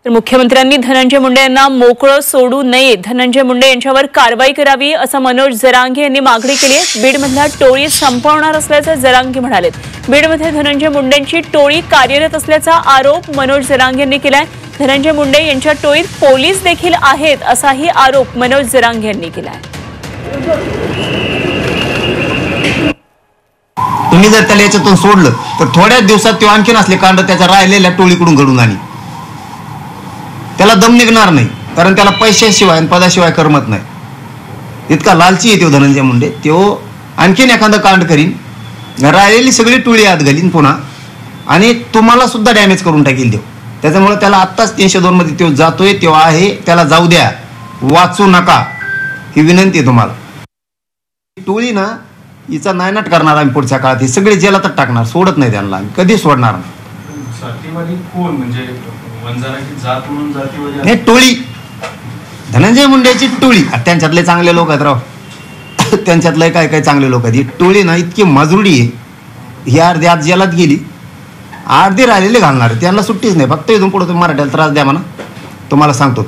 तर मुख्यमंत्र्यांनी धनंजय मुंडे यांना मोकळं सोडू नये, धनंजय मुंडे यांच्यावर कारवाई करावी असं मनोज जरांगे यांनी मागणी केली आहे। बीडमधल्या टोळी संपवणार असल्याचं जरांगे म्हणाले। बीडमध्ये धनंजय मुंडेंची टोळी कार्यरत असल्याचा आरोप मनोज जरांगे यांनी केलाय। धनंजय मुंडे यांच्या टोळीत पोलीस देखील आहेत असाही आरोप मनोज जरांगे यांनी केलाय। तुम्ही जर त्याला याच्यातून सोडलं तर थोड्याच दिवसात तो आणखीन असले कांड त्याच्या राहिलेल्या टोळीकडून घडून आणि त्याला दम निघणार नाही, कारण त्याला पैशाशिवाय आणि पदाशिवाय करमत नाही। इतका लालची आहे तो धनंजय मुंडे। तो आणखीन एखादं कांड करीन, राहिलेली सगळी टोळी आत घालीन पुन्हा, आणि तुम्हाला सुद्धा डॅमेज करून टाकील देव। त्याच्यामुळे त्याला आत्ताच 302 मध्ये तो जातोय, तो आहे, त्याला जाऊ द्या, वाचू नका, ही विनंती आहे तुम्हाला। टोळी ना हिचा नायनाट करणार आम्ही पुढच्या काळात, हे सगळे जेलातच टाकणार, सोडत नाही त्यांना, आम्ही कधी सोडणार नाही। हे टोळी धनंजय मुंडेची टोळी, त्यांच्यातले चांगले लोक आहेत राव, त्यांच्यातले काय काय चांगले लोक आहेत। ही टोळी ना इतकी मजुरी आहे, ही अर्धी आज जेलात गेली, अर्धी राहिलेले घालणार, त्यांना सुट्टीच नाही। फक्त इथून पुढे तुम्ही मराठ्याला त्रास द्या म्हणा, तुम्हाला सांगतो।